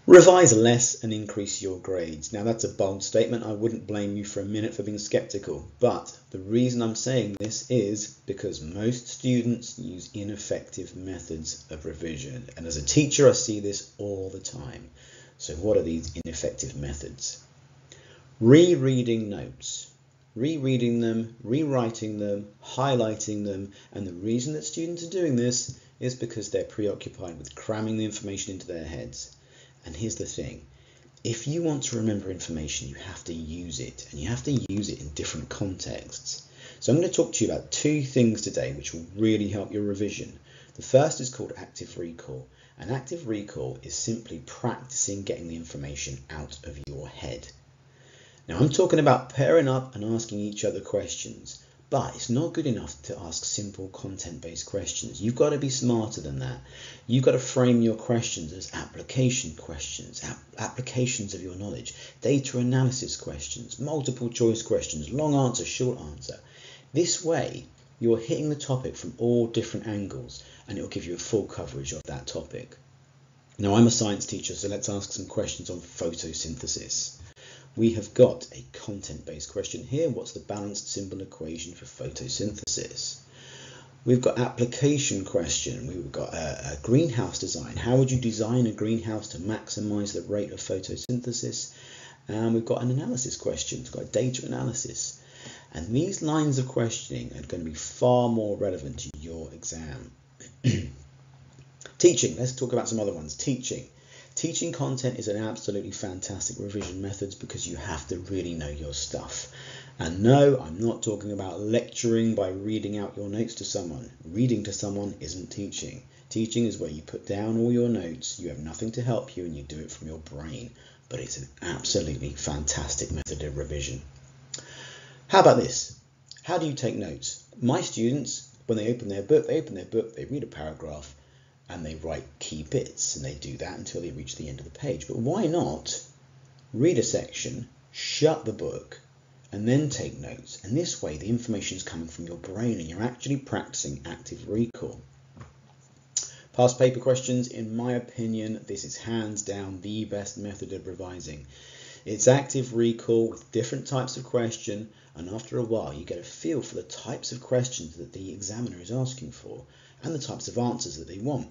Revise less and increase your grades. Now that's a bold statement. I wouldn't blame you for a minute for being skeptical, but the reason I'm saying this is because most students use ineffective methods of revision, and as a teacher I see this all the time. So what are these ineffective methods? Rereading notes. Rereading them, rewriting them, highlighting them, and the reason that students are doing this is because they're preoccupied with cramming the information into their heads. And here's the thing, if you want to remember information, you have to use it, and you have to use it in different contexts. So I'm going to talk to you about two things today which will really help your revision. The first is called active recall, and active recall is simply practicing getting the information out of your head. Now I'm talking about pairing up and asking each other questions, but it's not good enough to ask simple content-based questions. You've got to be smarter than that. You've got to frame your questions as application questions, applications of your knowledge, data analysis questions, multiple choice questions, long answer, short answer. This way, you're hitting the topic from all different angles, and it will give you a full coverage of that topic. Now, I'm a science teacher, so let's ask some questions on photosynthesis. We have got a content-based question here. What's the balanced symbol equation for photosynthesis? We've got application question. We've got a greenhouse design. How would you design a greenhouse to maximize the rate of photosynthesis? And we've got an analysis question. We've got data analysis. And these lines of questioning are going to be far more relevant to your exam. Teaching. Let's talk about some other ones. Teaching. Teaching content is an absolutely fantastic revision method because you have to really know your stuff. And no, I'm not talking about lecturing by reading out your notes to someone. Reading to someone isn't teaching. Teaching is where you put down all your notes, you have nothing to help you, and you do it from your brain. But it's an absolutely fantastic method of revision. How about this? How do you take notes? My students, when they open their book, they read a paragraph, and they write key bits, and they do that until they reach the end of the page. But why not read a section, shut the book, and then take notes? And this way the information is coming from your brain and you're actually practicing active recall. Past paper questions, in my opinion, this is hands down the best method of revising. It's active recall with different types of question, and after a while you get a feel for the types of questions that the examiner is asking for and the types of answers that they want.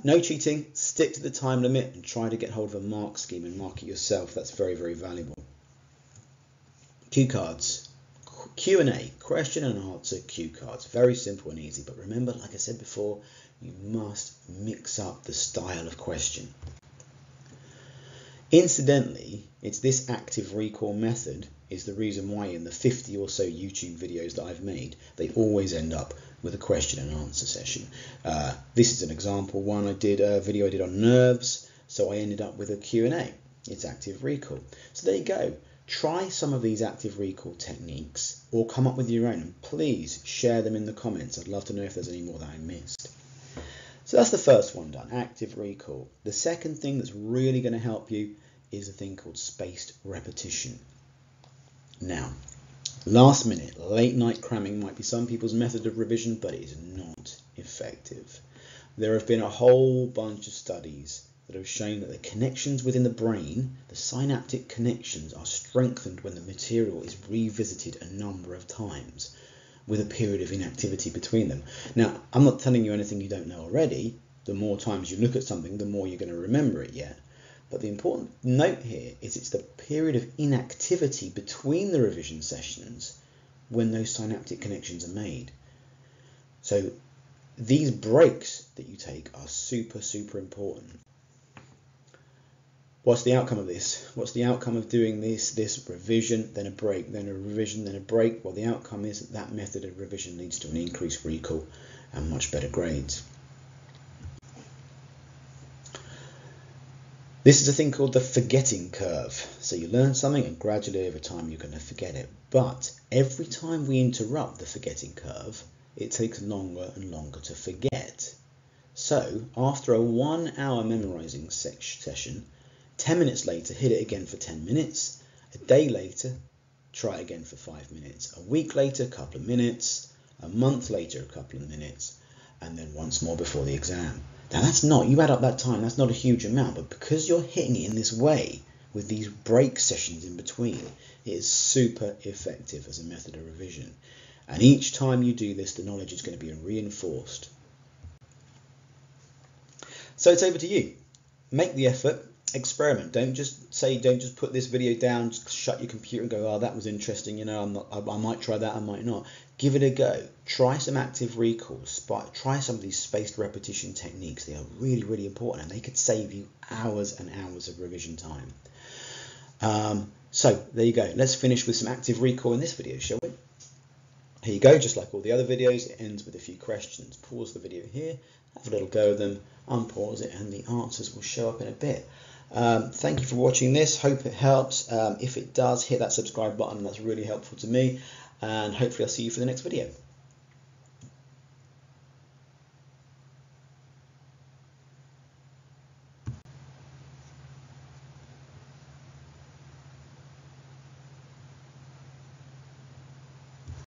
No cheating, stick to the time limit and try to get hold of a mark scheme and mark it yourself. That's very, very valuable. Cue cards. Q&A, question and answer cue cards. Very simple and easy, but remember, like I said before, you must mix up the style of question. Incidentally, it's this active recall method is the reason why in the 50 or so YouTube videos that I've made, they always end up with a question and answer session. This is an example one. I did a video I did on nerves, so I ended up with a Q&A. It's active recall. So there you go. Try some of these active recall techniques or come up with your own, and please share them in the comments. I'd love to know if there's any more that I missed. So that's the first one done, active recall. The second thing that's really going to help you is a thing called spaced repetition. Now, last minute, late night cramming might be some people's method of revision, but it is not effective. There have been a whole bunch of studies that have shown that the connections within the brain, the synaptic connections, are strengthened when the material is revisited a number of times with a period of inactivity between them. Now, I'm not telling you anything you don't know already. The more times you look at something, the more you're going to remember it yet. But the important note here is it's the period of inactivity between the revision sessions when those synaptic connections are made. So these breaks that you take are super, super important. What's the outcome of this? What's the outcome of doing this revision, then a break, then a revision, then a break? Well, the outcome is that method of revision leads to an increased recall and much better grades. This is a thing called the forgetting curve. So you learn something and gradually over time you're going to forget it. But every time we interrupt the forgetting curve, it takes longer and longer to forget. So after a 1 hour memorizing session, 10 minutes later, hit it again for 10 minutes. A day later, try again for 5 minutes. A week later, a couple of minutes. A month later, a couple of minutes. And then once more before the exam. Now that's not, you add up that time, that's not a huge amount, but because you're hitting it in this way, with these break sessions in between, it is super effective as a method of revision. And each time you do this, the knowledge is going to be reinforced. So it's over to you. Make the effort, experiment. Don't just put this video down, just shut your computer and go, oh, that was interesting, you know, I might try that, I might not. Give it a go. Try some active recall. Try some of these spaced repetition techniques. They are really, really important, and they could save you hours and hours of revision time. So there you go. Let's finish with some active recall in this video, shall we? Here you go. Just like all the other videos, it ends with a few questions. Pause the video here, have a little go of them, unpause it, and the answers will show up in a bit. Thank you for watching this. Hope it helps. If it does, hit that subscribe button. That's really helpful to me. And hopefully I'll see you for the next video.